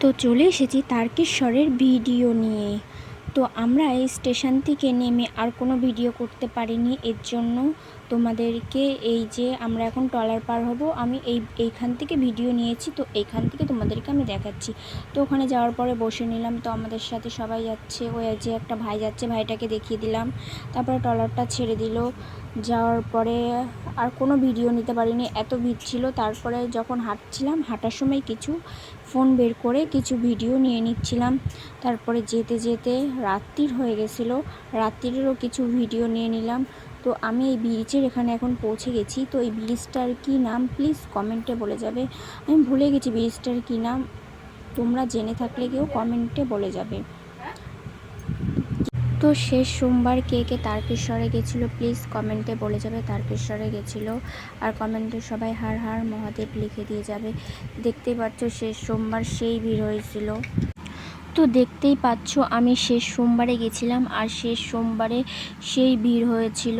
তো চলে এসেছি তারকেশ্বরের ভিডিও নিয়ে। তো আমরা এই স্টেশন থেকে নেমে আর কোনো ভিডিও করতে পারিনি, এর জন্য তোমাদেরকে এই যে আমরা এখন ট্রলার পার হব, আমি এইখান থেকে ভিডিও নিয়েছি। তো এইখান থেকে তোমাদেরকে আমি দেখাচ্ছি। তো ওখানে যাওয়ার পরে বসে নিলাম। তো আমাদের সাথে সবাই যাচ্ছে, ওই যে একটা ভাই যাচ্ছে, ভাইটাকে দেখিয়ে দিলাম। তারপরে ট্রলারটা ছেড়ে দিল। যাওয়ার পরে আর কোনো ভিডিও নিতে পারিনি, এত ভিড় ছিল। তারপরে যখন হাঁটছিলাম, হাঁটার সময় কিছু ফোন বের করে কিছু ভিডিও নিয়ে নিচ্ছিলাম। তারপরে যেতে যেতে রাত্রির হয়ে গেছিলো, রাত্রিরও কিছু ভিডিও নিয়ে নিলাম। তো আমি এই ব্রিজের এখানে এখন পৌঁছে গেছি। তো এই ব্রিজটার কী নাম প্লিজ কমেন্টে বলে যাবে। আমি ভুলে গেছি ব্রিজটার কী নাম, তোমরা জেনে থাকলে কেউ কমেন্টে বলে যাবে। তো শেষ সোমবার কে কে তারকেশ্বরে গেছিলো প্লিজ কমেন্টে বলে যাবে তারকেশ্বরে গেছিলো। আর কমেন্টে সবাই হার হার মহাদেব লিখে দিয়ে যাবে। দেখতেই পাচ্ছ শেষ সোমবার সেই ভিড় হয়েছিল। তো দেখতেই পাচ্ছ আমি শেষ সোমবারে গেছিলাম, আর শেষ সোমবারে সেই ভিড় হয়েছিল।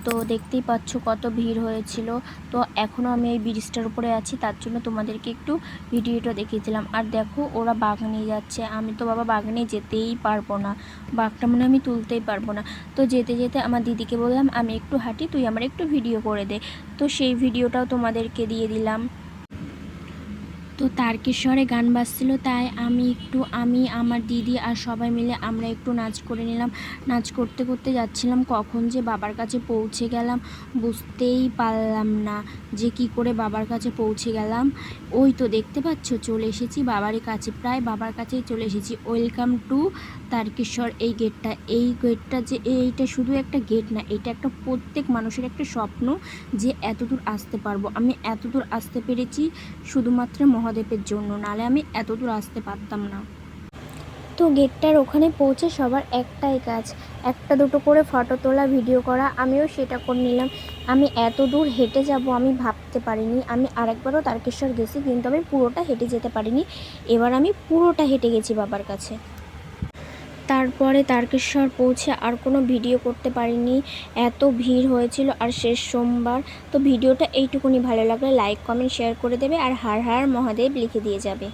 তো দেখতেই পাচ্ছ কত ভিড় হয়েছিল। তো এখনও আমি এই ব্রিজটার উপরে আছি, তার জন্য তোমাদেরকে একটু ভিডিওটা দেখিয়েছিলাম। আর দেখো ওরা বাঘ নিয়ে যাচ্ছে, আমি তো বাবা বাঘ নিয়ে যেতেই পারবো না, বাঘটা মনে আমি তুলতেই পারবো না। তো যেতে যেতে আমার দিদিকে বললাম আমি একটু হাঁটি, তুই আমার একটু ভিডিও করে দে। তো সেই ভিডিওটাও তোমাদেরকে দিয়ে দিলাম। তো তারকেশ্বরে গান বাজছিল, তাই আমি আমার দিদি আর সবাই মিলে আমরা একটু নাচ করে নিলাম। নাচ করতে করতে যাচ্ছিলাম, কখন যে বাবার কাছে পৌঁছে গেলাম বুঝতেই পারলাম না যে কি করে বাবার কাছে পৌঁছে গেলাম। ওই তো দেখতে পাচ্ছ চলে এসেছি বাবারই কাছে, প্রায় বাবার কাছেই চলে এসেছি। Welcome to Tarakeswar. এই গেটটা যে এইটা শুধু একটা গেট না, এটা একটা প্রত্যেক মানুষের একটা স্বপ্ন যে এতদূর আসতে পারবো। আমি এতদূর আসতে পেরেছি শুধুমাত্র মহাদেবের জন্য, নাহলে আমি এতদূর আসতে পারতাম না। তো গেটটার ওখানে পৌঁছে সবার একটাই কাজ, একটা দুটো করে ফটো তোলা, ভিডিও করা। আমিও সেটা করে নিলাম। আমি এত দূর হেঁটে যাব আমি ভাবতে পারিনি। আমি আরেকবারও তারকেশ্বর গেছি, কিন্তু আমি পুরোটা হেঁটে যেতে পারিনি। এবার আমি পুরোটা হেঁটে গেছি বাবার কাছে। তারপরে তারকেশ্বর পৌঁছে আর কোনো ভিডিও করতে পারিনি, এত ভিড় হয়েছিল আর শেষ সোমবার। তো ভিডিওটা এইটুকুনি, ভালো লাগলে লাইক কমেন্ট শেয়ার করে দেবে, আর হার হার মহাদেব লিখে দিয়ে যাবে।